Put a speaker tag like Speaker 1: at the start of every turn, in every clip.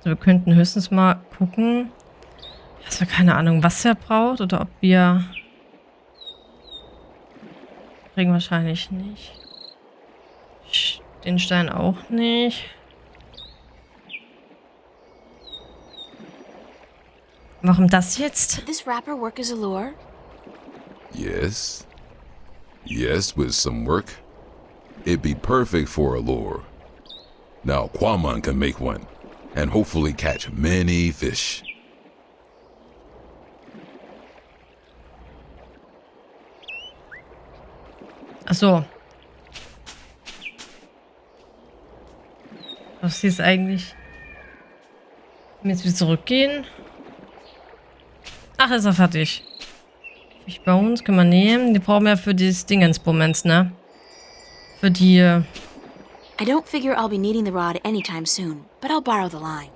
Speaker 1: Also wir könnten höchstens mal gucken, dass wir keine Ahnung, was er braucht oder ob wir... Kriegen wahrscheinlich nicht. Den Stein auch nicht. Warum das jetzt?
Speaker 2: Did this wrapper work as a lure?
Speaker 3: Yes. Yes, with some work. It'd be perfect for a lure. Now Quamon can make one, and hopefully catch many fish.
Speaker 1: Ach so. Was ist eigentlich? Jetzt wieder zurückgehen. Ach, ist er fertig. Fish Bones können wir nehmen. Die brauchen wir für dieses Dingensbumens, ne? Für die...
Speaker 2: I don't figure I'll be needing the rod anytime soon, but I'll borrow the line.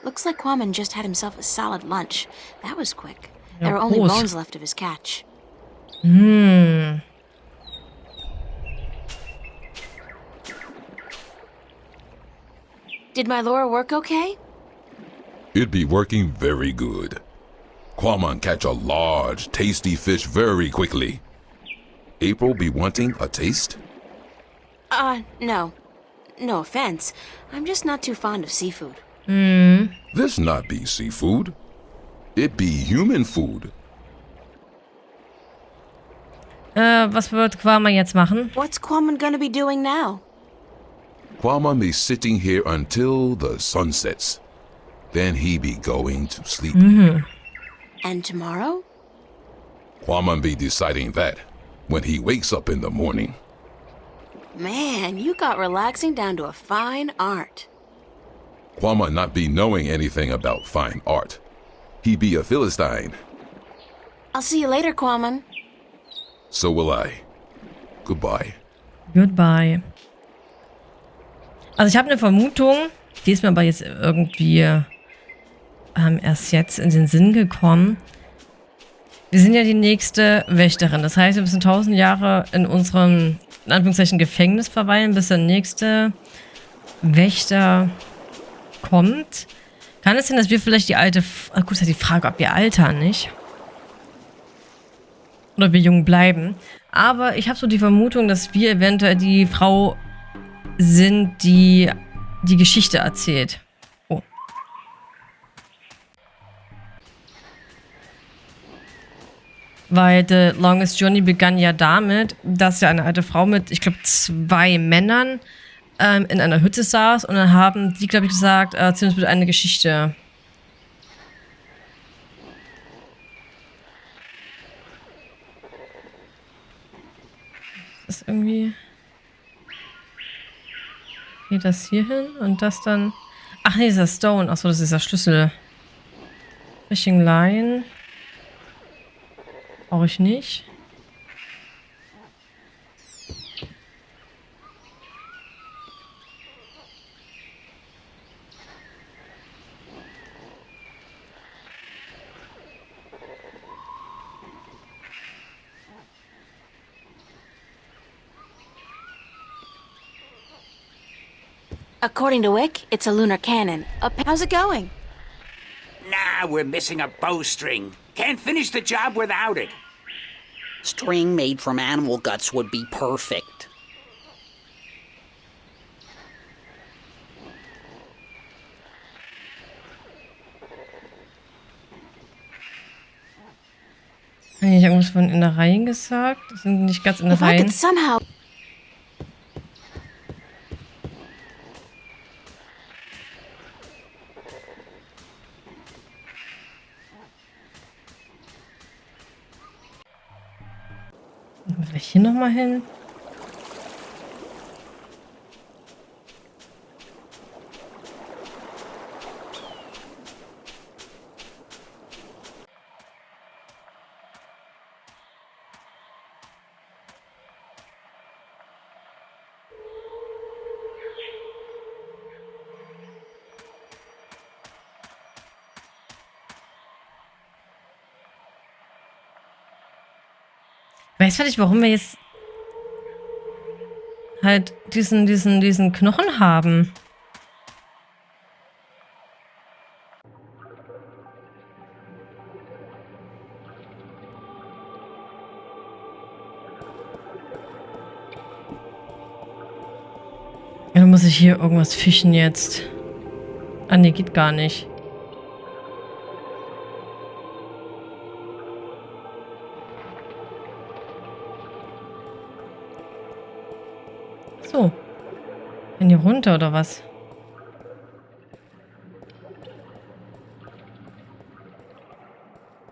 Speaker 2: Looks like Kwame just had himself a solid lunch. That was quick.
Speaker 1: Ja,
Speaker 2: There are only
Speaker 1: groß.
Speaker 2: bones left of his catch. Did my lure work okay?
Speaker 3: It'd be working very good. Quamon catch a large, tasty fish very quickly. April be wanting a taste?
Speaker 2: No. No offense. I'm just not too fond of seafood.
Speaker 3: This not be seafood. It be human food.
Speaker 1: Was wird Quama jetzt machen?
Speaker 2: What's Kwame gonna be doing now?
Speaker 3: Quamon be sitting here until the sun sets. Then he be going to sleep.
Speaker 2: And tomorrow?
Speaker 3: Quamon be deciding that when he wakes up in the morning.
Speaker 2: Man, you got relaxing down to a fine art.
Speaker 3: Quamon not be knowing anything about fine art. He be a Philistine.
Speaker 2: I'll see you later, Kwame.
Speaker 3: So will I. Goodbye.
Speaker 1: Goodbye. Also ich habe eine Vermutung, die ist mir aber jetzt irgendwie erst jetzt in den Sinn gekommen. Wir sind ja die nächste Wächterin. Das heißt, wir müssen 1000 Jahre in unserem, in Anführungszeichen, Gefängnis verweilen, bis der nächste Wächter kommt. Kann es sein, dass wir vielleicht die alte... Gut, ist ja die Frage, ob wir altern, nicht? Oder wir jung bleiben. Aber ich habe so die Vermutung, dass wir eventuell die Frau sind, die die Geschichte erzählt. Oh. Weil The Longest Journey begann ja damit, dass ja eine alte Frau mit, ich glaube, 2 Männern in einer Hütte saß und dann haben die, glaube ich, gesagt, erzähl uns bitte eine Geschichte. Das ist irgendwie... Geht das hier hin und das dann... Ach nee, dieser Stone. Achso, das ist der Schlüssel. Fishing Line. Brauche ich nicht.
Speaker 2: According to Wick, it's a lunar cannon. How's it going?
Speaker 4: Nah, we're missing a bowstring. Can't finish the job without it.
Speaker 5: String made from animal guts would be perfect.
Speaker 1: Habe ich irgendwas von Innereien gesagt? Das sind nicht ganz
Speaker 2: If I
Speaker 1: Innereien.
Speaker 2: could somehow...
Speaker 1: Vielleicht hier nochmal hin. Weißt du nicht, warum wir jetzt halt diesen Knochen haben? muss ich hier irgendwas fischen jetzt? Ah, nee, geht gar nicht. So. Bin hier runter oder was?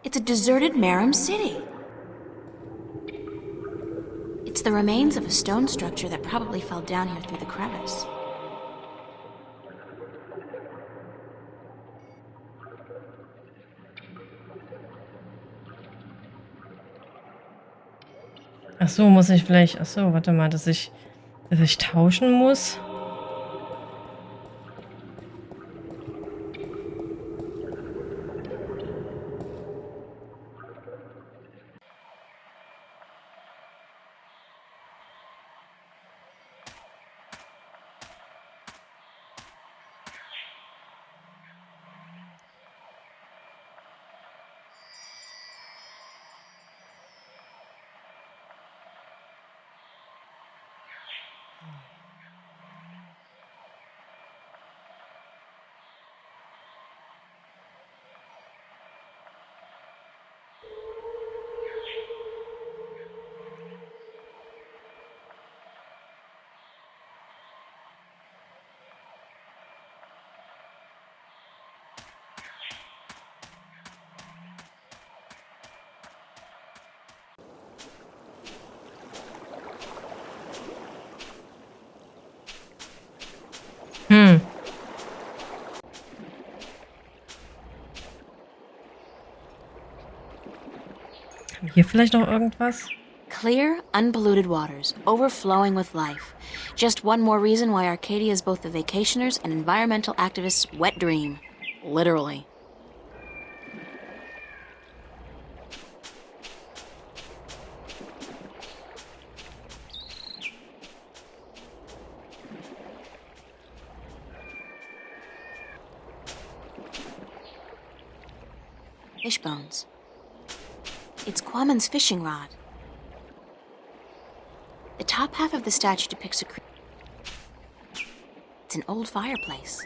Speaker 2: It's a deserted Marum city. It's the remains of a stone structure that probably fell down here through the crevice.
Speaker 1: Ach so, muss ich vielleicht... Ach so, warte mal, dass ich tauschen muss. Haben wir hier vielleicht noch irgendwas?
Speaker 2: Clear, unpolluted waters, overflowing with life. Just one more reason why Arcadia is both the vacationers' and environmental activists' wet dream. Literally. Fish bones. It's Kwaman's fishing rod. The top half of the statue depicts a creature. It's an old fireplace.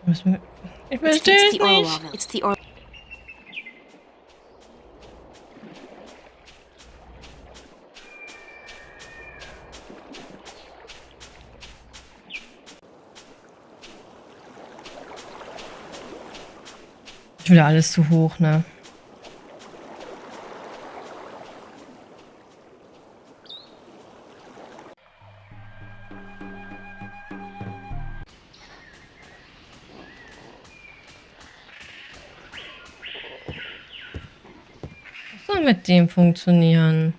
Speaker 1: Ich verstehe es nicht.
Speaker 2: It's the oil.
Speaker 1: Wieder alles zu hoch, ne? Was soll mit dem funktionieren?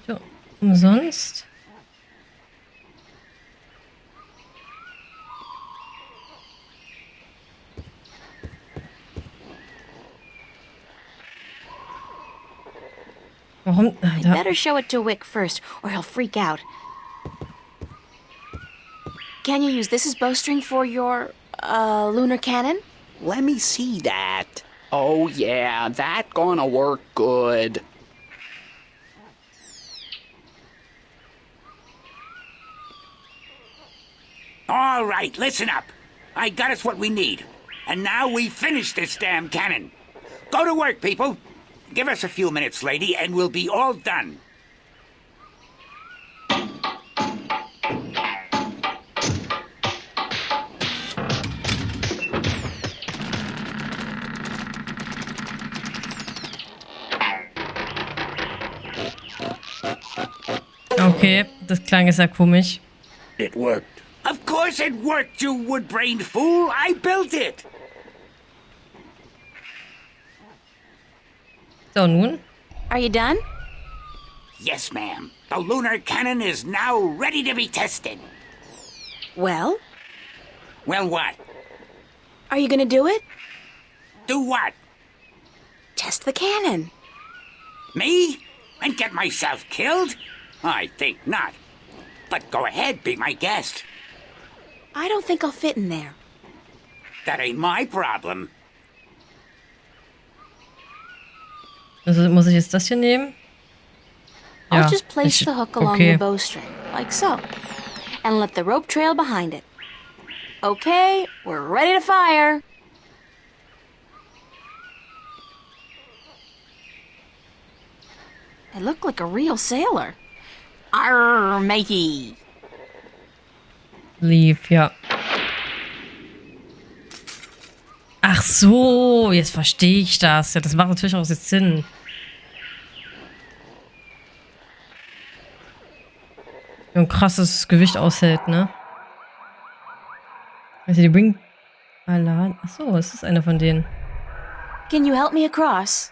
Speaker 1: So, umsonst. Warum?
Speaker 2: I'd better show it to Wick first, or he'll freak out. Can you use this as bowstring for your, lunar cannon?
Speaker 5: Let me see that. Oh yeah, that gonna work good.
Speaker 4: All right, listen up. I got us what we need. And now we finish this damn cannon. Go to work, people. Give us a few minutes, lady, and we'll be all done.
Speaker 1: Okay, das klang jetzt ja komisch.
Speaker 4: It worked. Of course it worked, you wood-brained fool. I built it.
Speaker 1: So, nun?
Speaker 2: Are you done?
Speaker 4: Yes, ma'am. The lunar cannon is now ready to be tested.
Speaker 2: Well,
Speaker 4: Well, what?
Speaker 2: are you gonna do it?
Speaker 4: Do what?
Speaker 2: Test the cannon.
Speaker 4: Me? And get myself killed? I think not. But go ahead, be my guest.
Speaker 2: I don't think I'll fit in there.
Speaker 4: That ain't my problem.
Speaker 1: Also muss ich jetzt das hier nehmen?
Speaker 2: I'll just place the hook along
Speaker 1: okay.
Speaker 2: the bowstring, like so, and let the rope trail behind it. Okay, we're ready to fire. I look like a real sailor. Arr, matey.
Speaker 1: Lief, ja. Ach so, jetzt verstehe ich das. Ja, das macht natürlich auch jetzt Sinn. Ein krasses Gewicht aushält, ne? Also die Wing Alarm. Ach so, es ist einer von denen.
Speaker 2: Can you help me across?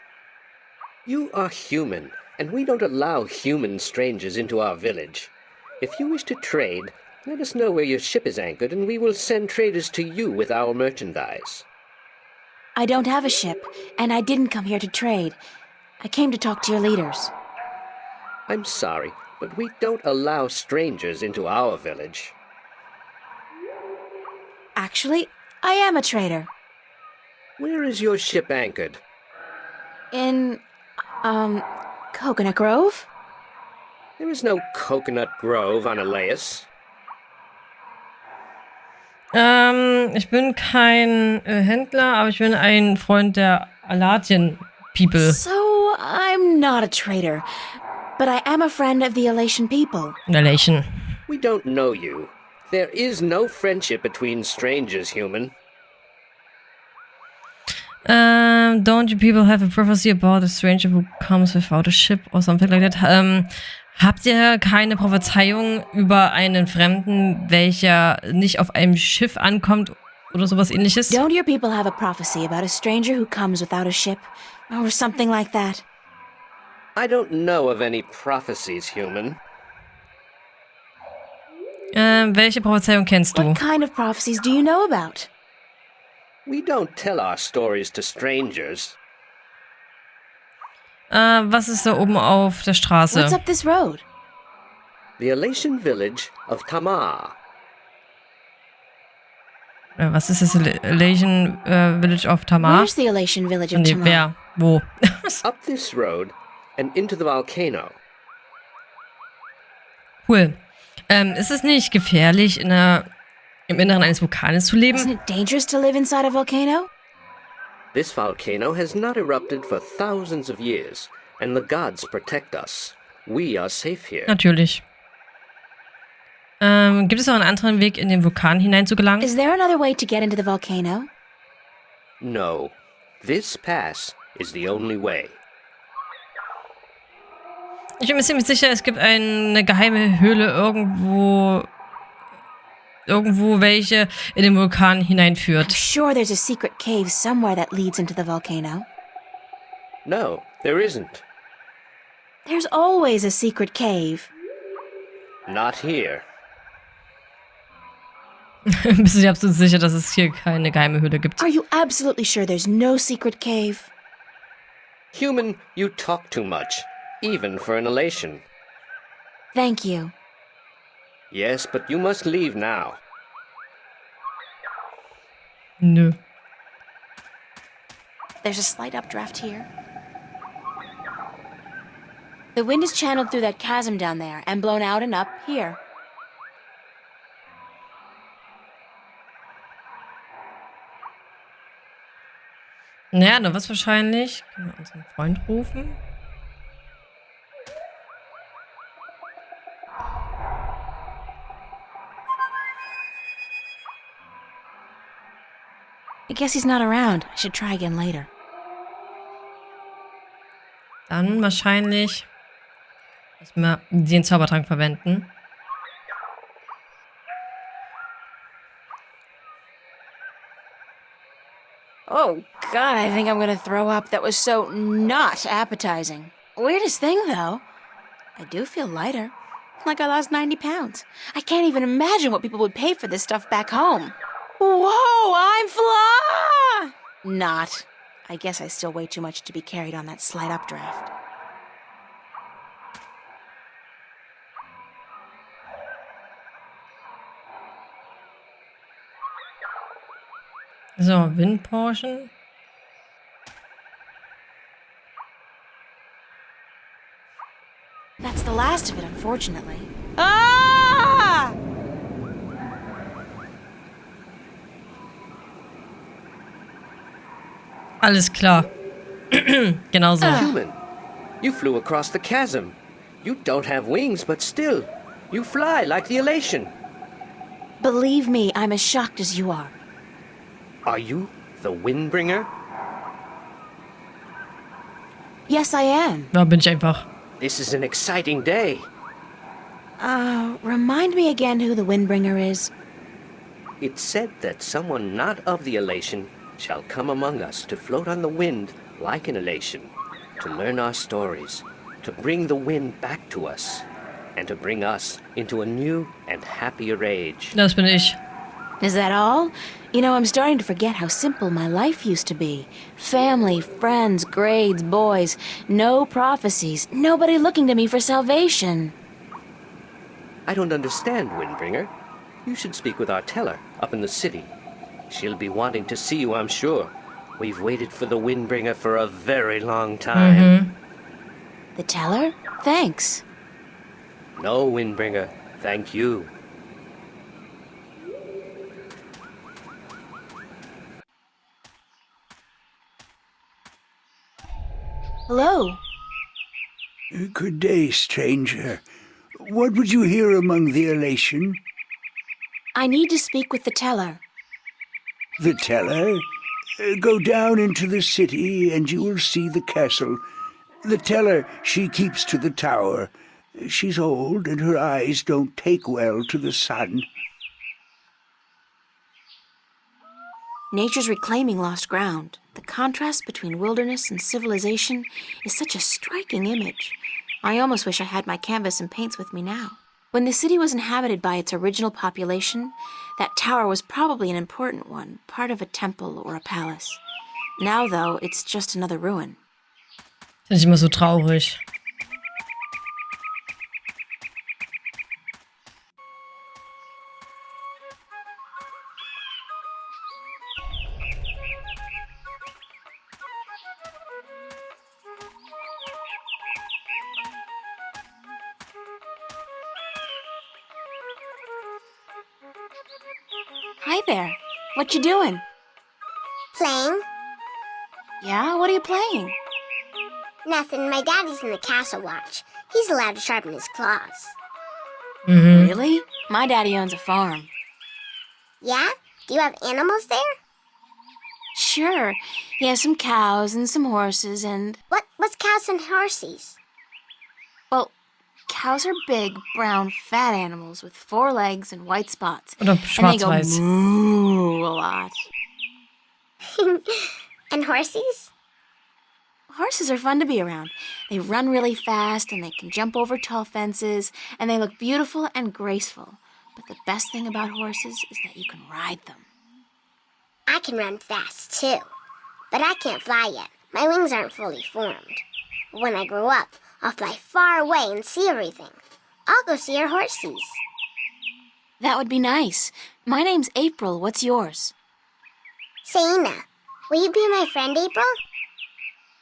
Speaker 6: You are human, and we don't allow human strangers into our village. If you wish to trade, let us know where your ship is anchored, and we will send traders to you with our merchandise.
Speaker 2: I don't have a ship, and I didn't come here to trade. I came to talk to your leaders.
Speaker 6: I'm sorry, but we don't allow strangers into our village.
Speaker 2: Actually, I am a trader.
Speaker 6: Where is your ship anchored?
Speaker 2: In, Coconut Grove?
Speaker 6: There is no coconut grove on Elias.
Speaker 1: Ich bin kein Händler, aber ich bin ein Freund der Alatien-People.
Speaker 2: So, I'm not a trader, but I am a friend of the Elation people.
Speaker 1: Elation.
Speaker 6: We don't know you. There is no friendship between strangers, human.
Speaker 1: Don't you people have a prophecy about a stranger who comes without a ship or something like that? Habt ihr keine Prophezeiung über einen Fremden, welcher nicht auf einem Schiff ankommt oder sowas ähnliches?
Speaker 2: Don't your people have a prophecy about a stranger who comes without a ship or something like that?
Speaker 6: I don't know of any prophecies, human.
Speaker 1: Welche Prophezeiung kennst du?
Speaker 2: What kind of prophecies do you know about?
Speaker 6: We don't tell our stories to strangers.
Speaker 1: Was ist da oben auf der Straße?
Speaker 2: What's up this road?
Speaker 6: The Elation village of Tamar.
Speaker 1: Was ist das Elation Village of Tamar?
Speaker 2: Where's the Elation village of
Speaker 1: Nee,
Speaker 2: Tamar?
Speaker 1: wer? Wo?
Speaker 6: Up this road and into the volcano.
Speaker 1: Cool. Ist es nicht gefährlich, im Inneren eines Vulkans zu leben?
Speaker 2: Isn't it dangerous to live inside a volcano?
Speaker 6: This volcano has not erupted for thousands of years, and the gods protect us. We are safe here.
Speaker 1: Natürlich. Gibt es noch einen anderen Weg, in den Vulkan hineinzugelangen?
Speaker 2: Is there another way to get into the volcano?
Speaker 6: No, this pass is the only way.
Speaker 1: Ich bin mir ziemlich sicher, es gibt eine geheime Höhle irgendwo, welche in den Vulkan
Speaker 2: I'm
Speaker 1: hineinführt.
Speaker 2: sure there's a secret cave somewhere that leads into the volcano.
Speaker 6: No, there isn't.
Speaker 2: There's always a secret cave.
Speaker 6: Not here.
Speaker 1: Bist du dir absolut sicher, dass es hier keine geheime Höhle gibt?
Speaker 2: Are you absolutely sure there's no secret cave?
Speaker 6: Human, you talk too much, even for an elation.
Speaker 2: Thank you.
Speaker 6: Yes, but you must leave now.
Speaker 1: Nö.
Speaker 2: There's a slight updraft here. The wind is channeled through that chasm down there and blown out and up here.
Speaker 1: Naja, da wird's wahrscheinlich. Können wir unseren Freund rufen?
Speaker 2: I guess he's not around. I should try again later.
Speaker 1: Dann wahrscheinlich müssen wir den Zaubertrank verwenden.
Speaker 2: Oh, God, I think I'm gonna throw up. That was so not appetizing. Weirdest thing, though. I do feel lighter. Like I lost 90 pounds. I can't even imagine what people would pay for this stuff back home. Whoa, I'm fly! Not. I guess I still weigh too much to be carried on that slight updraft.
Speaker 1: So, Windporschen.
Speaker 2: That's the last of it, unfortunately. Ah!
Speaker 1: Alles klar. Genau so.
Speaker 6: Human, you flew across the chasm. You don't have wings, but still, you fly like the elation.
Speaker 2: Believe me, I'm as shocked as you are.
Speaker 6: Are you the Windbringer?
Speaker 2: Yes, I am.
Speaker 1: Da bin ich einfach.
Speaker 6: This is an exciting day.
Speaker 2: Remind me again who the Windbringer is.
Speaker 6: It's said that someone not of the elation shall come among us to float on the wind like an elation, to learn our stories, to bring the wind back to us, and to bring us into a new and happier age.
Speaker 1: Das bin ich.
Speaker 2: Is that all? You know, I'm starting to forget how simple my life used to be. Family, friends, grades, boys, no prophecies, nobody looking to me for salvation.
Speaker 6: I don't understand, Windbringer. You should speak with our teller up in the city. She'll be wanting to see you, I'm sure. We've waited for the Windbringer for a very long time.
Speaker 2: The teller? Thanks.
Speaker 6: No, Windbringer, thank you.
Speaker 2: Hello.
Speaker 7: Good day, stranger. What would you hear among the elation?
Speaker 2: I need to speak with the teller.
Speaker 7: The teller? Go down into the city and you will see the castle. The teller, she keeps to the tower. She's old and her eyes don't take well to the sun.
Speaker 2: Nature's reclaiming lost ground. The contrast between wilderness and civilization is such a striking image. I almost wish I had my canvas and paints with me now. When the city was inhabited by its original population, that tower was probably an important one, part of a temple or a palace. Now, though, it's just another ruin.
Speaker 1: Finde ich immer so traurig.
Speaker 2: Hi there. What you doing?
Speaker 8: Playing?
Speaker 2: Yeah, what are you playing?
Speaker 8: Nothing. My daddy's in the castle watch. He's allowed to sharpen his claws.
Speaker 2: Really? My daddy owns a farm.
Speaker 8: Yeah? Do you have animals there?
Speaker 2: Sure. He has some cows and some horses and...
Speaker 8: What's cows and horses?
Speaker 2: Well, cows are big, brown, fat animals with 4 legs and white spots.
Speaker 1: Oder
Speaker 2: And they go
Speaker 1: schwarz-weiß.
Speaker 2: moo a lot.
Speaker 8: And horses?
Speaker 2: Horses are fun to be around. They run really fast and they can jump over tall fences and they look beautiful and graceful. But the best thing about horses is that you can ride them.
Speaker 8: I can run fast, too. But I can't fly yet. My wings aren't fully formed. When I grow up, I'll fly far away and see everything. I'll go see our horses.
Speaker 2: That would be nice. My name's April. What's yours?
Speaker 8: Saina, will you be my friend, April?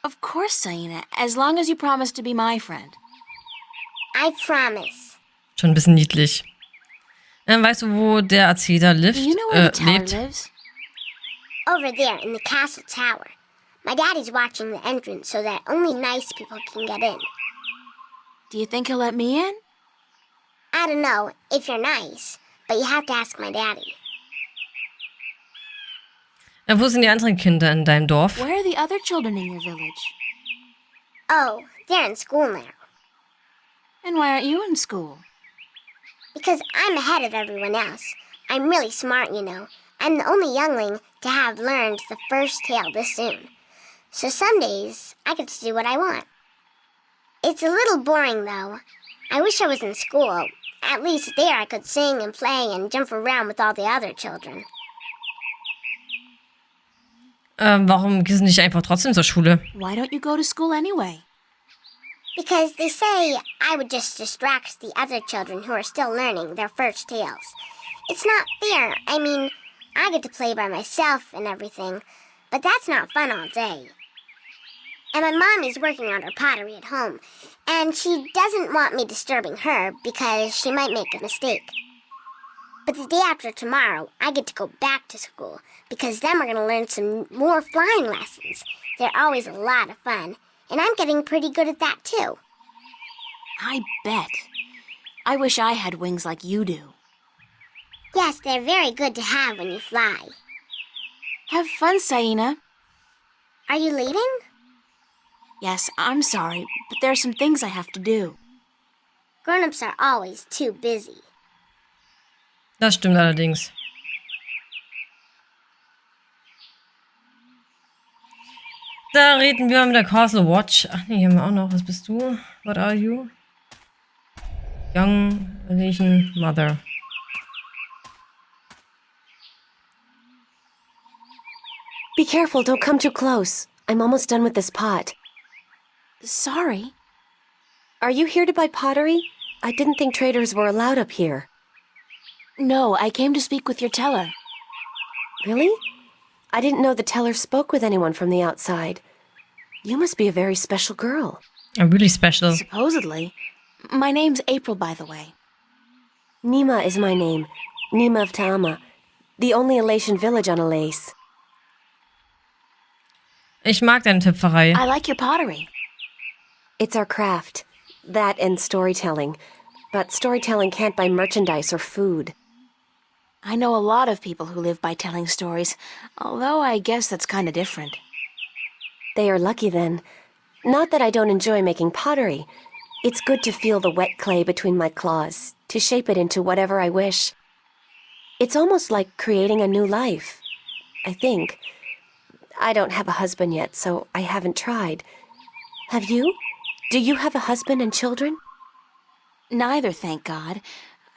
Speaker 2: Of course, Saina, as long as you promise to be my friend.
Speaker 8: I promise.
Speaker 1: Schon ein bisschen niedlich. Weißt du, wo der Erzähler
Speaker 2: Do you know where the tower
Speaker 1: lebt?
Speaker 2: lives?
Speaker 8: Over there in the castle tower. My daddy's watching the entrance so that only nice people can get in.
Speaker 2: Do you think he'll let me in?
Speaker 8: I don't know if you're nice, but you have to ask my daddy.
Speaker 1: Wo sind die anderen Kinder in deinem Dorf?
Speaker 2: Where are the other children in your village?
Speaker 8: Oh, they're in school now.
Speaker 2: And why aren't you in school?
Speaker 8: Because I'm ahead of everyone else. I'm really smart, you know. I'm the only youngling to have learned the first tale this soon. So some days, I get to do what I want. It's a little boring, though. I wish I was in school. At least there I could sing and play and jump around with all the other children.
Speaker 1: Warum gehst du nicht einfach trotzdem zur Schule?
Speaker 2: Why don't you go to school anyway?
Speaker 8: Because they say I would just distract the other children who are still learning their first tales. It's not fair. I mean, I get to play by myself and everything, but that's not fun all day. And my mom is working on her pottery at home, and she doesn't want me disturbing her because she might make a mistake. But the day after tomorrow, I get to go back to school, because then we're going to learn some more flying lessons. They're always a lot of fun, and I'm getting pretty good at that too.
Speaker 2: I bet. I wish I had wings like you do.
Speaker 8: Yes, they're very good to have when you fly.
Speaker 2: Have fun, Saina.
Speaker 8: Are you leaving?
Speaker 2: Yes, I'm sorry, but there are some things I have to do.
Speaker 8: Grown-ups are always too busy.
Speaker 1: Das stimmt allerdings. Da reden wir mit der Castle Watch. Ach nee, hier haben wir auch noch. Was bist du? What are you? Young Asian Mother.
Speaker 9: Be careful, don't come too close. I'm almost done with this pot.
Speaker 2: Sorry.
Speaker 9: Are you here to buy pottery? I didn't think traders were allowed up here.
Speaker 2: No, I came to speak with your teller.
Speaker 9: Really? I didn't know the teller spoke with anyone from the outside. You must be a very special girl.
Speaker 1: Really special.
Speaker 2: Supposedly. My name's April, by the way.
Speaker 9: Nima is my name. Nima of Ta'ama. The only Elation village on Alace.
Speaker 1: Ich mag deine Töpferei.
Speaker 2: I like your pottery.
Speaker 9: It's our craft. That and storytelling. But storytelling can't buy merchandise or food.
Speaker 2: I know a lot of people who live by telling stories, although I guess that's kind of different.
Speaker 9: They are lucky then. Not that I don't enjoy making pottery. It's good to feel the wet clay between my claws, to shape it into whatever I wish. It's almost like creating a new life, I think. I don't have a husband yet, so I haven't tried. Have you? Do you have a husband and children?
Speaker 2: Neither, thank God.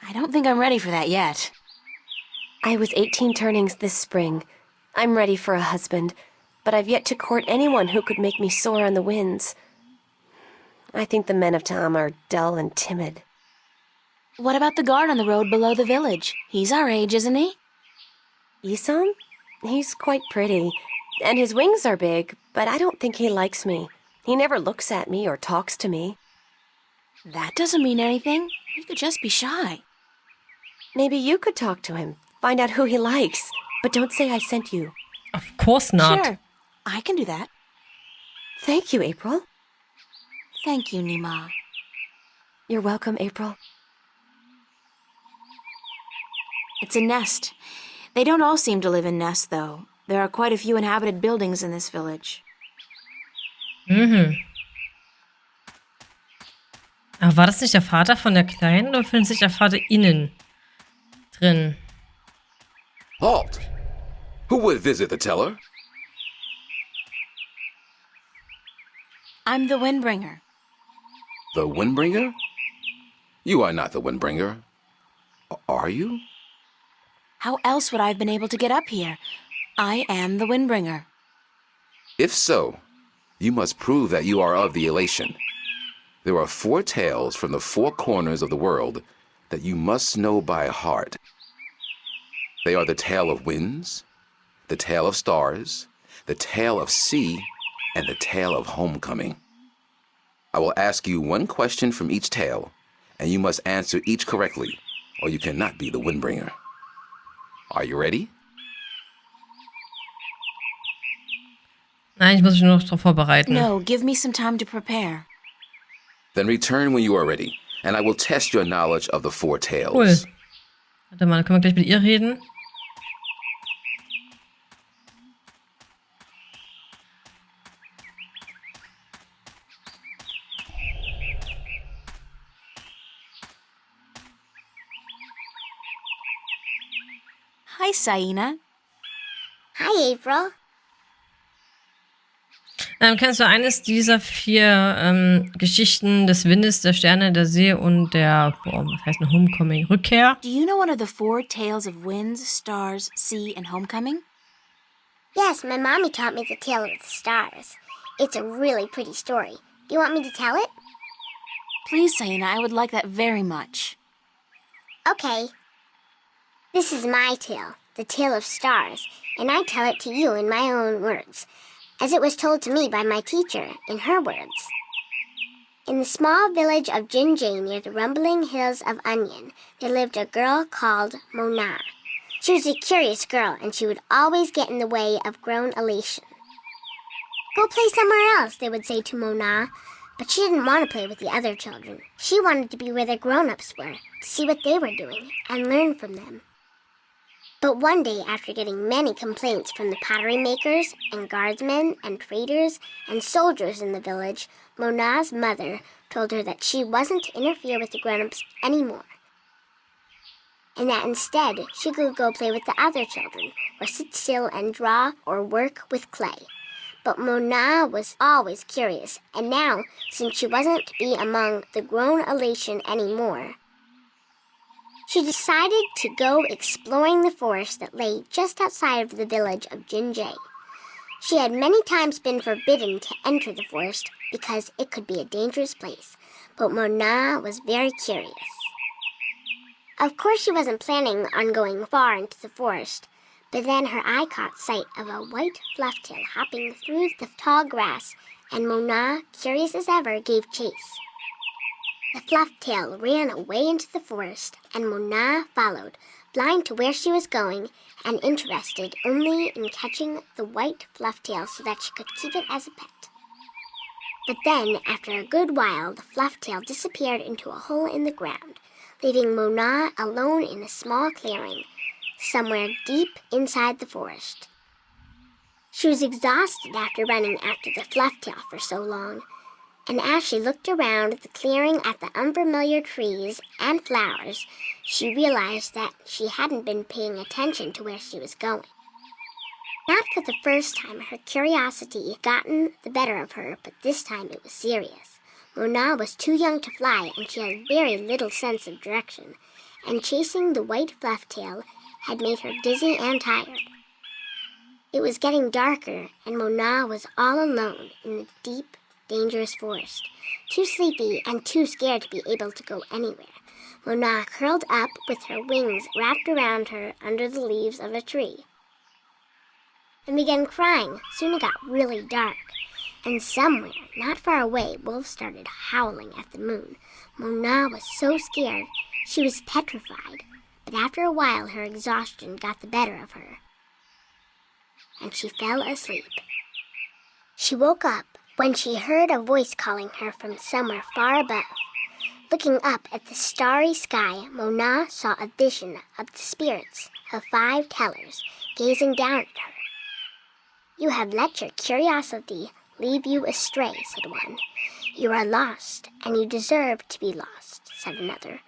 Speaker 2: I don't think I'm ready for that yet.
Speaker 9: I was 18 turnings this spring. I'm ready for a husband, but I've yet to court anyone who could make me soar on the winds. I think the men of Ta'ama are dull and timid.
Speaker 2: What about the guard on the road below the village? He's our age, isn't he?
Speaker 9: Isom? He's quite pretty, and his wings are big, but I don't think he likes me. He never looks at me or talks to me.
Speaker 2: That doesn't mean anything. He could just be shy.
Speaker 9: Maybe you could talk to him, find out who he likes, but don't say I sent you.
Speaker 1: Of course not.
Speaker 2: Sure, I can do that.
Speaker 9: Thank you, April.
Speaker 2: Thank you, Nima.
Speaker 9: You're welcome, April.
Speaker 2: It's a nest. They don't all seem to live in nests, though. There are quite a few inhabited buildings in this village.
Speaker 1: Mhm. Aber war das nicht der Vater von der Kleinen oder findet sich der Vater innen drin?
Speaker 3: Halt! Who would visit the teller?
Speaker 2: I'm the Windbringer.
Speaker 3: The Windbringer? You are not the Windbringer. Are you?
Speaker 2: How else would I have been able to get up here? I am the Windbringer.
Speaker 3: If so, you must prove that you are of the Elation. There are 4 tales from the 4 corners of the world that you must know by heart. They are the tale of winds, the tale of stars, the tale of sea, and the tale of homecoming. I will ask you one question from each tale, and you must answer each correctly, or you cannot be the Windbringer. Are you ready?
Speaker 1: Nein, ich muss mich nur noch darauf vorbereiten.
Speaker 2: No, give me some time to prepare.
Speaker 3: Then return when you are ready, and I will test your knowledge of the 4 tales.
Speaker 1: Cool. Warte mal, können wir gleich mit ihr reden?
Speaker 2: Hi, Saina.
Speaker 8: Hi, April.
Speaker 1: Kennst du eines dieser 4 Geschichten des Windes, der Sterne, der See und der, was heißt eine Homecoming? Rückkehr?
Speaker 2: Do you know one of the 4 tales of winds, stars, sea, and homecoming?
Speaker 8: Yes, my mommy taught me the tale of the stars. It's a really pretty story. Do you want me to tell it?
Speaker 2: Please, Saina, I would like that very much.
Speaker 8: Okay. This is my tale. the tale of stars, and I tell it to you in my own words, as it was told to me by my teacher in her words. In the small village of Jinjay near the rumbling hills of Onion, there lived a girl called Mona. She was a curious girl, and she would always get in the way of grown elation. Go play somewhere else, they would say to Mona, but she didn't want to play with the other children. She wanted to be where the grown-ups were, to see what they were doing, and learn from them. But one day, after getting many complaints from the pottery makers and guardsmen and traders and soldiers in the village, Mona's mother told her that she wasn't to interfere with the grown-ups anymore, and that instead she could go play with the other children, or sit still and draw or work with clay. But Mona was always curious, and now, since she wasn't to be among the grown elation anymore, she decided to go exploring the forest that lay just outside of the village of Jinjay. She had many times been forbidden to enter the forest because it could be a dangerous place, but Mona was very curious. Of course, she wasn't planning on going far into the forest, but then her eye caught sight of a white flufftail hopping through the tall grass, and Mona, curious as ever, gave chase. The flufftail ran away into the forest, and Mona followed, blind to where she was going and interested only in catching the white flufftail so that she could keep it as a pet. But then, after a good while, the flufftail disappeared into a hole in the ground, leaving Mona alone in a small clearing, somewhere deep inside the forest. She was exhausted after running after the flufftail for so long, and as she looked around the clearing at the unfamiliar trees and flowers, she realized that she hadn't been paying attention to where she was going. Not for the first time her curiosity had gotten the better of her, but this time it was serious. Mona was too young to fly, and she had very little sense of direction, and chasing the white flufftail had made her dizzy and tired. It was getting darker, and Mona was all alone in the deep, dangerous forest, too sleepy and too scared to be able to go anywhere. Mona curled up with her wings wrapped around her under the leaves of a tree and began crying. Soon it got really dark, and somewhere, not far away, wolves started howling at the moon. Mona was so scared she was petrified, but after a while her exhaustion got the better of her, and she fell asleep. She woke up when she heard a voice calling her from somewhere far above. Looking up at the starry sky, Mona saw a vision of the spirits of 5 tellers gazing down at her. "You have let your curiosity lead you astray," said one. "You are lost, and you deserve to be lost," said another.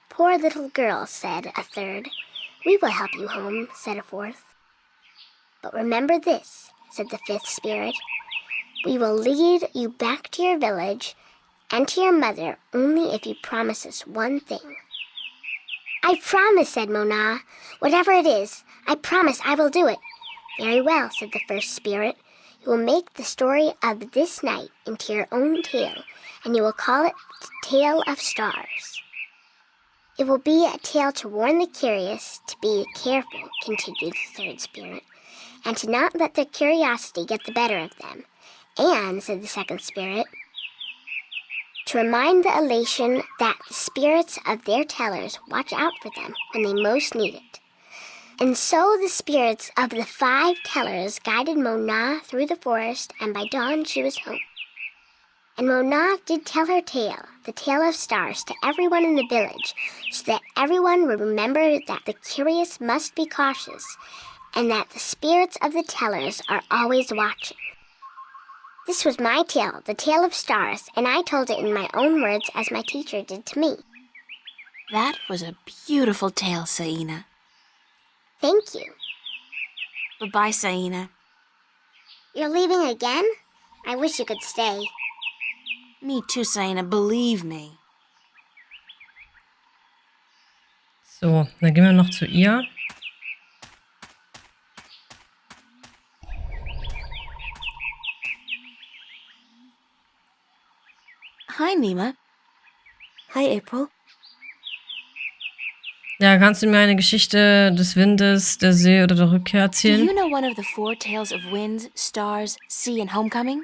Speaker 8: "Poor little girl," said a third. "We will help you home," said a fourth. "But remember this," said the 5th spirit. "We will lead you back to your village and to your mother only if you promise us one thing." "I promise," said Mona. "Whatever it is, I promise I will do it." "Very well," said the 1st spirit. "You will make the story of this night into your own tale, and you will call it the Tale of Stars." "It will be a tale to warn the curious to be careful," continued the 3rd spirit, "and to not let their curiosity get the better of them. And," said the 2nd spirit, "to remind the elation that the spirits of their tellers watch out for them when they most need it." And so the spirits of the 5 tellers guided Mona through the forest, and by dawn she was home. And Mona did tell her tale, the Tale of Stars, to everyone in the village, so that everyone would remember that the curious must be cautious, and that the spirits of the tellers are always watching. This was my tale, the Tale of Stars, and I told it in my own words as my teacher did to me.
Speaker 2: That was a beautiful tale, Saina.
Speaker 8: Thank you.
Speaker 2: Bye-bye, Saina.
Speaker 8: You're leaving again? I wish you could stay.
Speaker 2: Me too, Saina, believe me.
Speaker 1: So, dann gehen wir noch zu ihr.
Speaker 2: Hi, Nima.
Speaker 9: Hi, April.
Speaker 1: Ja, kannst du mir eine Geschichte des Windes, der See oder der Rückkehr
Speaker 2: Do
Speaker 1: erzählen?
Speaker 2: you know one of the 4 tales of wind, stars, sea, and homecoming?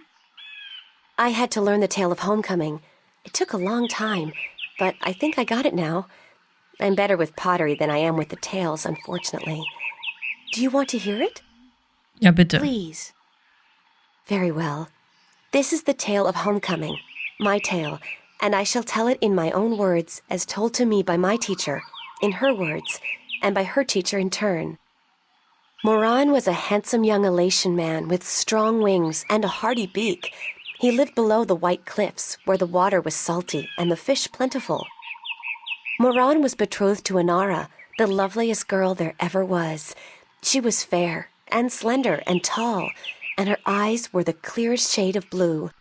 Speaker 9: I had to learn the tale of homecoming. It took a long time, but I think I got it now. I'm better with pottery than I am with the tales, unfortunately. Do you want to hear it?
Speaker 1: Ja, bitte.
Speaker 2: Please.
Speaker 9: Very well. This is the tale of homecoming, my tale, and I shall tell it in my own words as told to me by my teacher, in her words, and by her teacher in turn. Moran was a handsome young Elatian man with strong wings and a hardy beak. He lived below the white cliffs, where the water was salty and the fish plentiful. Moran was betrothed to Inara, the loveliest girl there ever was. She was fair and slender and tall, and her eyes were the clearest shade of blue.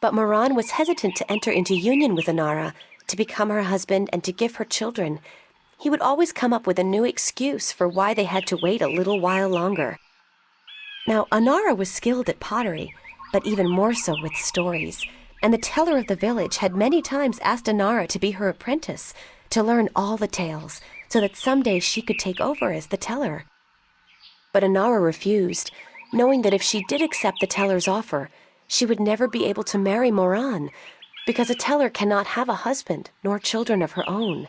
Speaker 9: But Moran was hesitant to enter into union with Inara, to become her husband and to give her children. He would always come up with a new excuse for why they had to wait a little while longer. Now, Inara was skilled at pottery, but even more so with stories, and the teller of the village had many times asked Inara to be her apprentice, to learn all the tales, so that someday she could take over as the teller. But Inara refused, knowing that if she did accept the teller's offer, she would never be able to marry Moran, because a teller cannot have a husband nor children of her own.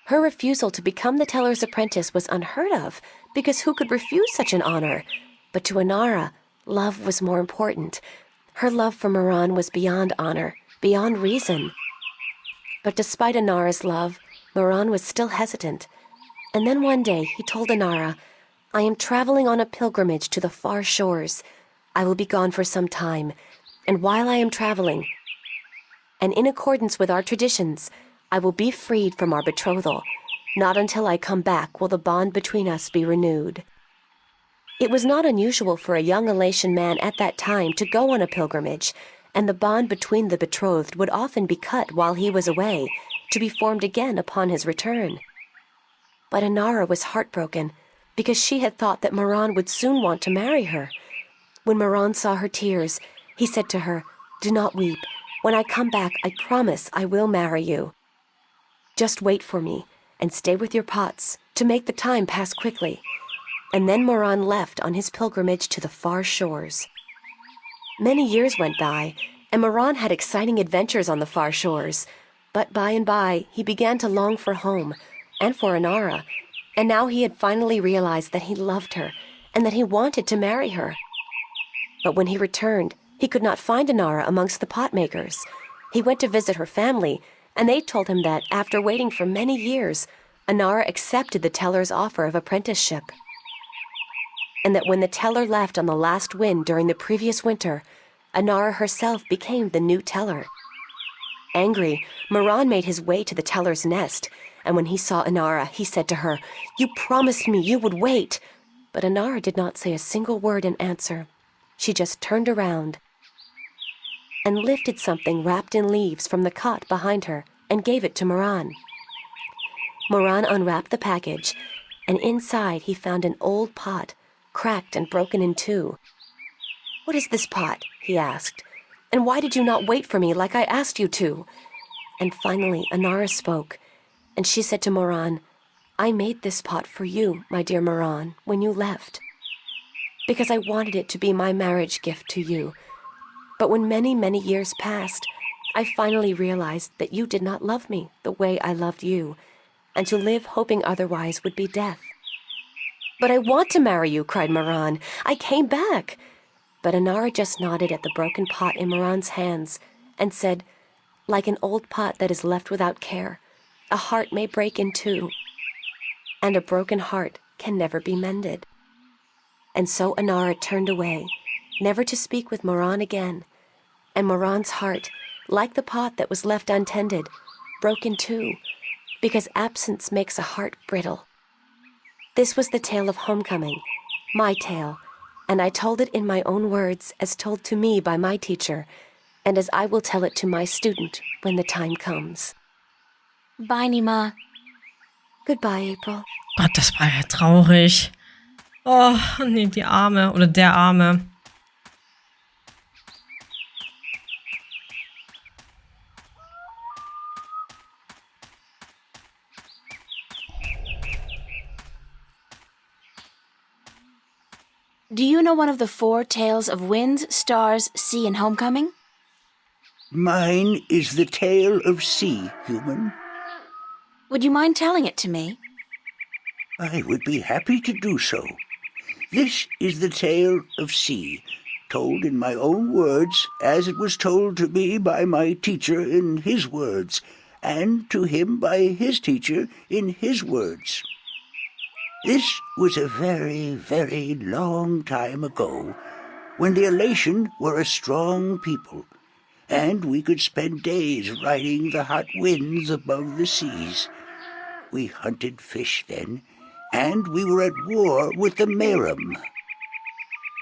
Speaker 9: Her refusal to become the teller's apprentice was unheard of, because who could refuse such an honor? But to Inara, love was more important. Her love for Moran was beyond honor, beyond reason. But despite Inara's love, Moran was still hesitant. And then one day he told Inara, "I am traveling on a pilgrimage to the far shores. I will be gone for some time, and while I am traveling, and in accordance with our traditions, I will be freed from our betrothal. Not until I come back will the bond between us be renewed." It was not unusual for a young Elatian man at that time to go on a pilgrimage, and the bond between the betrothed would often be cut while he was away, to be formed again upon his return. But Inara was heartbroken, because she had thought that Moran would soon want to marry her. When Moran saw her tears, he said to her, "Do not weep. When I come back, I promise I will marry you. Just wait for me, and stay with your pots, to make the time pass quickly." And then Moran left on his pilgrimage to the far shores. Many years went by, and Moran had exciting adventures on the far shores. But by and by, he began to long for home, and for Inara, and now he had finally realized that he loved her, and that he wanted to marry her. But when he returned, he could not find Inara amongst the pot makers. He went to visit her family, and they told him that, after waiting for many years, Inara accepted the teller's offer of apprenticeship. And that when the teller left on the last wind during the previous winter, Inara herself became the new teller. Angry, Moran made his way to the teller's nest, and when he saw Inara, he said to her, "You promised me you would wait." But Inara did not say a single word in answer. She just turned around and lifted something wrapped in leaves from the cot behind her and gave it to Moran. Moran unwrapped the package, and inside he found an old pot, cracked and broken in two. "What is this pot?" he asked. "And why did you not wait for me like I asked you to?" And finally Inara spoke, and she said to Moran, "I made this pot for you, my dear Moran, when you left, because I wanted it to be my marriage gift to you. But when many, many years passed, I finally realized that you did not love me the way I loved you, and to live hoping otherwise would be death." "But I want to marry you," cried Moran. "I came back." But Inara just nodded at the broken pot in Moran's hands and said, "Like an old pot that is left without care, a heart may break in two, and a broken heart can never be mended." And so Inara turned away, never to speak with Moran again, and Moran's heart, like the pot that was left untended, broke in two, because absence makes a heart brittle. This was the tale of homecoming, my tale, and I told it in my own words as told to me by my teacher, and as I will tell it to my student when the time comes.
Speaker 2: Bye, Nima.
Speaker 9: Goodbye, April.
Speaker 1: Gott, das war ja traurig. Oh, nee, die Arme. Oder der Arme.
Speaker 2: Do you know one of the 4 tales of winds, stars, sea, and homecoming?
Speaker 7: Mine is the tale of sea, human.
Speaker 2: Would you mind telling it to me?
Speaker 7: I would be happy to do so. This is the tale of sea, told in my own words, as it was told to me by my teacher in his words, and to him by his teacher in his words. This was a very, very long time ago, when the Elation were a strong people, and we could spend days riding the hot winds above the seas. We hunted fish then, and we were at war with the Merum,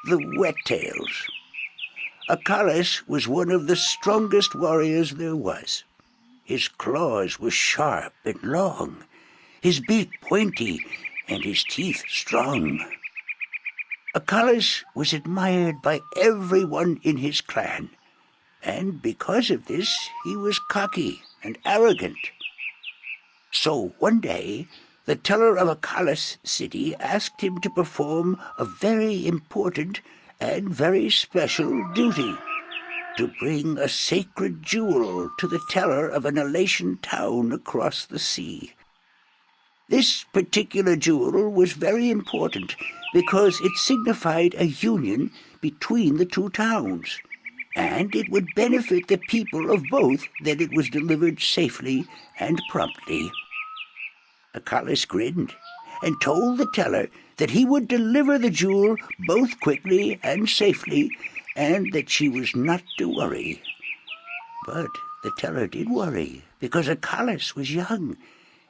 Speaker 7: the wet-tails. Achilles was one of the strongest warriors there was. His claws were sharp and long, his beak pointy, and his teeth strong. Achilles was admired by everyone in his clan, and because of this he was cocky and arrogant. So one day the teller of Achilles' city asked him to perform a very important and very special duty, to bring a sacred jewel to the teller of an Elation town across the sea. This particular jewel was very important because it signified a union between the 2 towns, and it would benefit the people of both that it was delivered safely and promptly. Achilles grinned and told the teller that he would deliver the jewel both quickly and safely, and that she was not to worry. But the teller did worry, because Achilles was young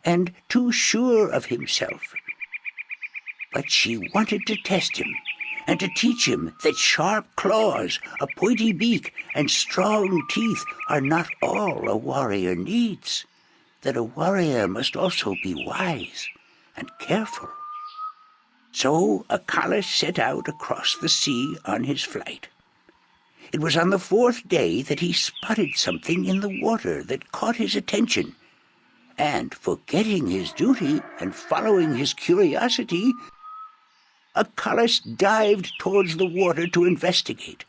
Speaker 7: and too sure of himself. But she wanted to test him, and to teach him that sharp claws, a pointy beak, and strong teeth are not all a warrior needs, that a warrior must also be wise and careful. So Achilles set out across the sea on his flight. It was on the 4th day that he spotted something in the water that caught his attention, and forgetting his duty and following his curiosity, Achilles dived towards the water to investigate.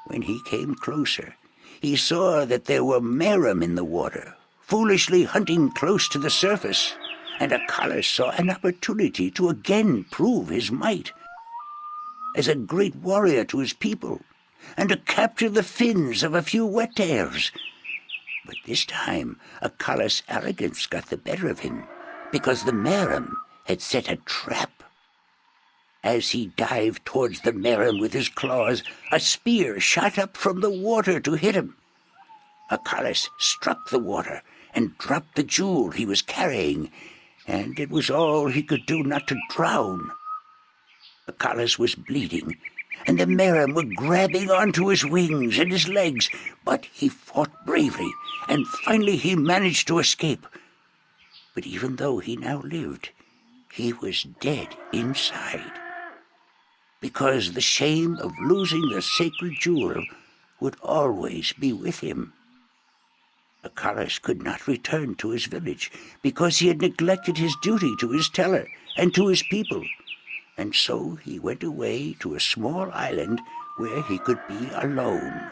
Speaker 7: When he came closer, he saw that there were Merum in the water, foolishly hunting close to the surface, and Achilles saw an opportunity to again prove his might as a great warrior to his people, and to capture the fins of a few wet-tails. But this time Achilles' arrogance got the better of him, because the Merum had set a trap. As he dived towards the Merum with his claws, a spear shot up from the water to hit him. Achilles struck the water and dropped the jewel he was carrying, and it was all he could do not to drown. Achilles was bleeding, and the Merum were grabbing onto his wings and his legs, but he fought bravely, and finally he managed to escape. But even though he now lived, he was dead inside, because the shame of losing the sacred jewel would always be with him. Achilles could not return to his village, because he had neglected his duty to his teller and to his people, and so he went away to a small island where he could be alone.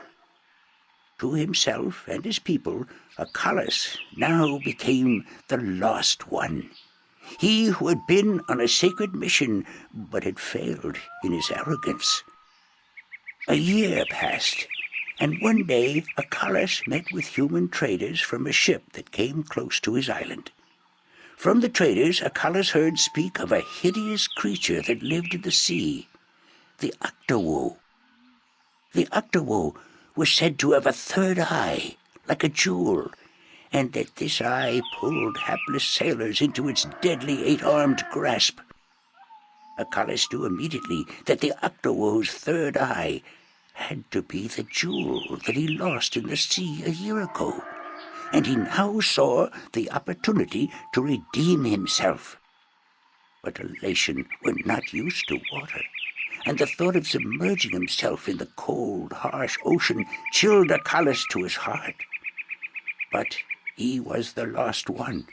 Speaker 7: To himself and his people, Achilles now became the lost one, he who had been on a sacred mission but had failed in his arrogance. A year passed, and one day Achilles met with human traders from a ship that came close to his island. From the traders, Achilles heard speak of a hideous creature that lived in the sea, the octowoe. The octowoe was said to have a third eye, like a jewel, and that this eye pulled hapless sailors into its deadly 8-armed grasp. Achilles knew immediately that the octowoe's third eye had to be the jewel that he lost in the sea a year ago, and he now saw the opportunity to redeem himself. But Elation were not used to water, and the thought of submerging himself in the cold, harsh ocean chilled Achilles to his heart. But he was the lost one,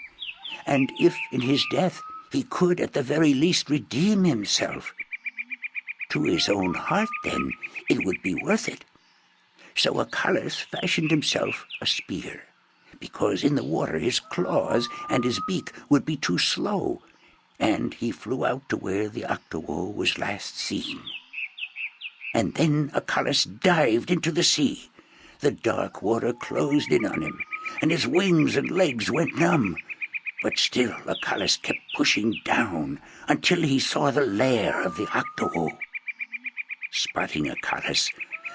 Speaker 7: and if in his death he could at the very least redeem himself, To his own heart, then, it would be worth it. So Achilles fashioned himself a spear, because in the water his claws and his beak would be too slow, and he flew out to where the octowoe was last seen. And then Achilles dived into the sea. The dark water closed in on him, and his wings and legs went numb. But still Achilles kept pushing down until he saw the lair of the octowoe. Spotting Achilles,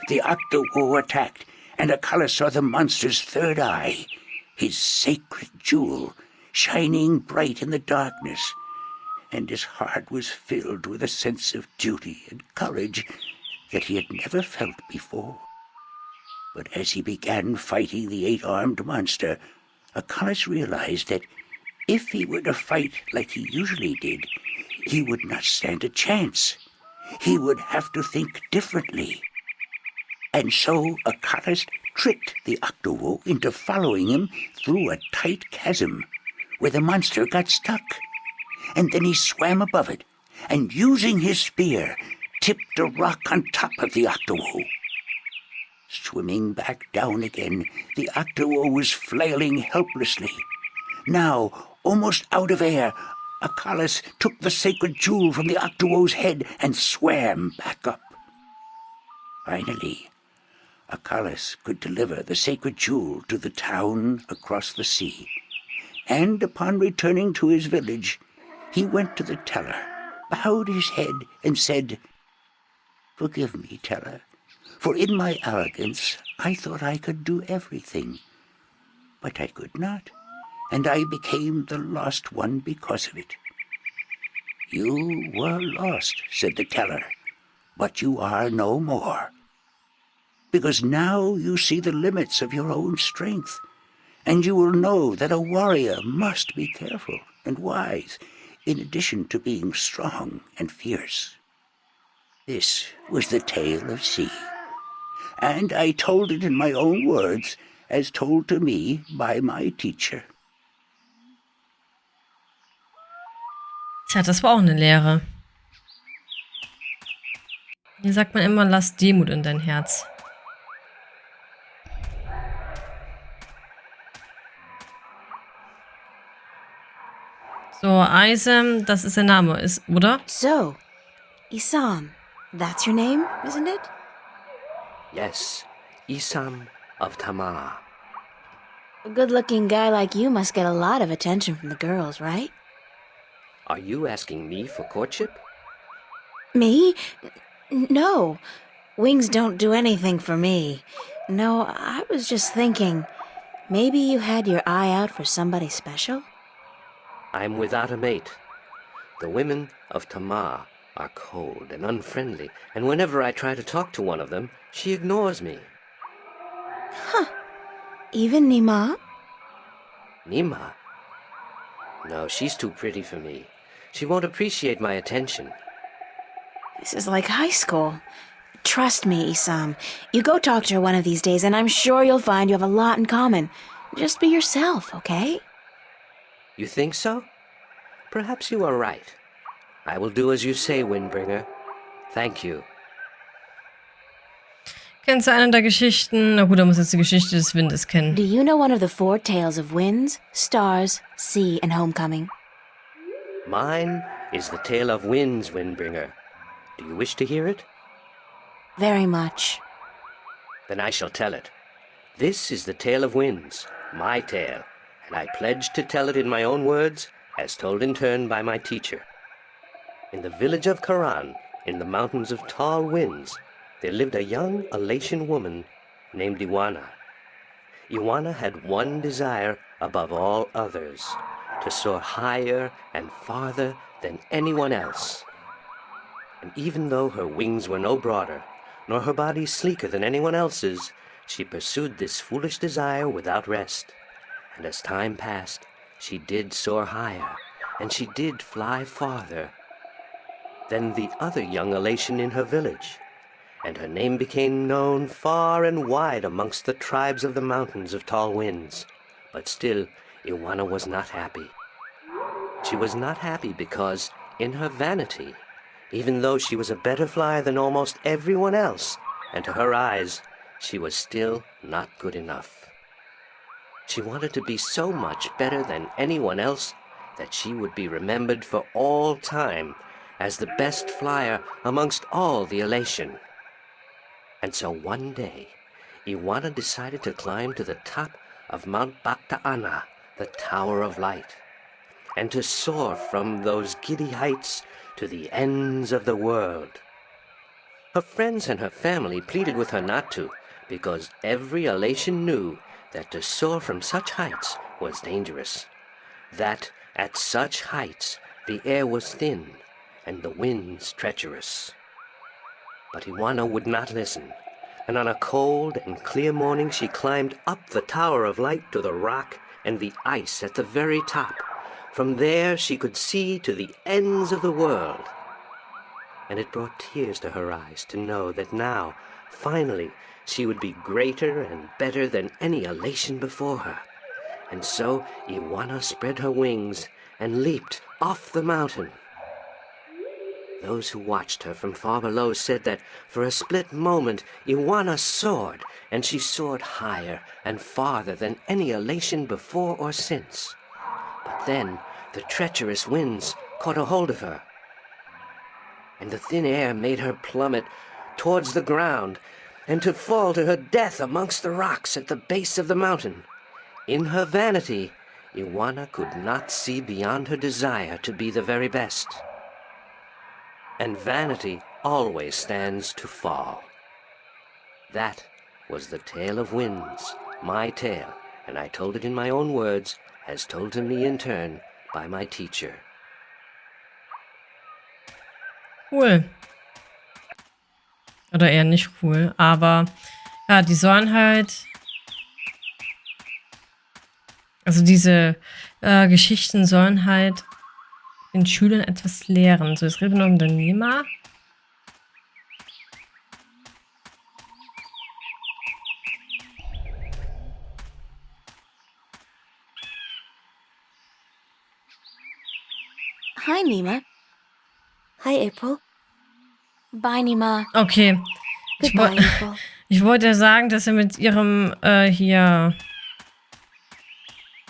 Speaker 7: the octowoe attacked, and Achilles saw the monster's third eye, his sacred jewel, shining bright in the darkness, and his heart was filled with a sense of duty and courage that he had never felt before. But as he began fighting the 8-armed monster, Achilles realized that if he were to fight like he usually did, he would not stand a chance. He would have to think differently. And so Achilles tricked the octowoe into following him through a tight chasm where the monster got stuck. And then he swam above it, and using his spear, tipped a rock on top of the octowoe. Swimming back down again, the octowoe was flailing helplessly. Now, almost out of air, Achilles took the sacred jewel from the octowoe's head and swam back up. Finally, Achilles could deliver the sacred jewel to the town across the sea, and upon returning to his village, he went to the teller, bowed his head, and said, "Forgive me, teller, for in my arrogance I thought I could do everything. But I could not, and I became the lost one because of it." "You were lost," said the teller, "but you are no more. Because now you see the limits of your own strength, and you will know that a warrior must be careful and wise, in addition to being strong and fierce." This was the tale of C, and I told it in my own words, as told to me by my teacher.
Speaker 1: Tja, das war auch eine Lehre. Hier sagt man immer, lass Demut in dein Herz. So, Eisem, das ist der Name, ist, oder?
Speaker 2: So, Isam, that's your name, isn't it?
Speaker 6: Yes, Isam of Tamar.
Speaker 2: A good-looking guy like you must get a lot of attention from the girls, right?
Speaker 6: Are you asking me for courtship?
Speaker 2: Me? No. Wings don't do anything for me. No, I was just thinking, maybe you had your eye out for somebody special?
Speaker 6: I'm without a mate. The women of Tamar are cold and unfriendly, and whenever I try to talk to one of them, she ignores me.
Speaker 2: Huh. Even Nima?
Speaker 6: Nima? No, she's too pretty for me. She won't appreciate my attention.
Speaker 2: This is like high school. Trust me, Isam. You go talk to her one of these days, and I'm sure you'll find you have a lot in common. Just be yourself, okay?
Speaker 6: You think so? Perhaps you are right. I will do as you say, Windbringer. Thank you.
Speaker 1: Kennst du eine der Geschichten? Na gut, da muss jetzt die Geschichte des Windes kennen.
Speaker 2: Do you know one of the 4 tales of winds, stars, sea, and homecoming?
Speaker 6: Mine is the tale of winds, Windbringer. Do you wish to hear it?
Speaker 2: Very much.
Speaker 6: Then I shall tell it. This is the tale of winds, my tale, and I pledge to tell it in my own words, as told in turn by my teacher. In the village of Karan, in the mountains of tall winds, there lived a young Elatian woman named Iwana. Iwana had one desire above all others, to soar higher and farther than anyone else. And even though her wings were no broader, nor her body sleeker than anyone else's, she pursued this foolish desire without rest. And as time passed, she did soar higher, and she did fly farther than the other young Elatian in her village, and her name became known far and wide amongst the tribes of the mountains of tall winds. But still, Iwana was not happy. She was not happy because, in her vanity, even though she was a better flyer than almost everyone else, and to her eyes, she was still not good enough. She wanted to be so much better than anyone else that she would be remembered for all time as the best flyer amongst all the elation. And so one day, Ioana decided to climb to the top of Mount Brachte, the Tower of Light, and to soar from those giddy heights to the ends of the world. Her friends and her family pleaded with her not to, because every elation knew that to soar from such heights was dangerous, that at such heights the air was thin and the winds treacherous. But Ioana would not listen, and on a cold and clear morning she climbed up the Tower of Light to the rock and the ice at the very top. From there she could see to the ends of the world. And it brought tears to her eyes to know that now, finally, she would be greater and better than any elation before her. And so Ioana spread her wings and leaped off the mountain. Those who watched her from far below said that for a split moment Ioana soared, and she soared higher and farther than any elation before or since. But then the treacherous winds caught a hold of her, and the thin air made her plummet towards the ground, and to fall to her death amongst the rocks at the base of the mountain. In her vanity, Ioana could not see beyond her desire to be the very best. And vanity always stands to fall. That was the tale of winds, my tale, and I told it in my own words, as told to me in turn by my teacher.
Speaker 1: Cool. Oder eher nicht cool, aber ja, die sollen halt, also diese Geschichten sollen halt den Schülern etwas lehren. So, jetzt reden wir noch um den Nima.
Speaker 2: Hi, Nima.
Speaker 9: Hi, April.
Speaker 2: Bye, Nima.
Speaker 1: Okay.
Speaker 9: Goodbye, April.
Speaker 1: Ich wollte ja sagen, dass wir mit ihrem hier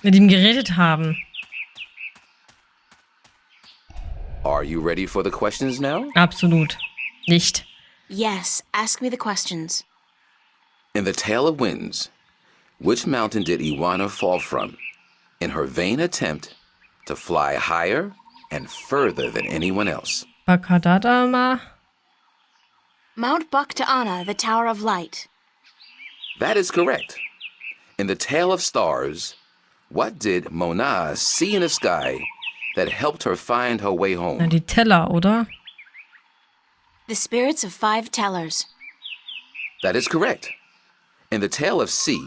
Speaker 1: mit ihm geredet haben.
Speaker 3: Are you ready for the questions now?
Speaker 1: Absolut. Nicht.
Speaker 2: Yes, ask me the questions.
Speaker 3: In the Tale of Winds, which mountain did Ioana fall from in her vain attempt to fly higher and further than anyone else?
Speaker 1: Bakadadama.
Speaker 2: Mount Brachte, the Tower of Light.
Speaker 3: That is correct. In the Tale of Stars, what did Mona see in the sky that helped her find her way
Speaker 1: Na,
Speaker 3: home?
Speaker 1: die Teller, oder?
Speaker 2: The spirits of 5 tellers.
Speaker 3: That is correct. In the Tale of Sea,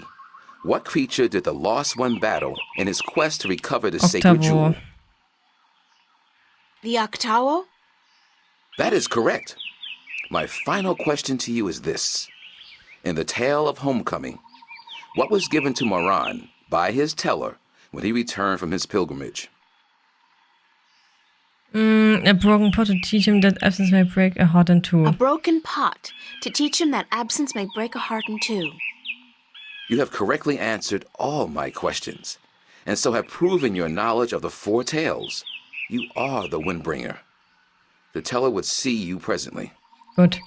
Speaker 3: what creature did the lost one battle in his quest to recover the sacred jewel?
Speaker 1: Octavo.
Speaker 2: The Octavo?
Speaker 3: That is correct. My final question to you is this. In the Tale of Homecoming, what was given to Moran by his teller when he returned from his pilgrimage?
Speaker 1: A broken pot to teach him that absence may break a heart in two.
Speaker 2: A broken pot to teach him that absence may break a heart in 2.
Speaker 3: You have correctly answered all my questions, and so have proven your knowledge of the 4 tales. You are the Windbringer. The teller would see you presently.
Speaker 1: Gut.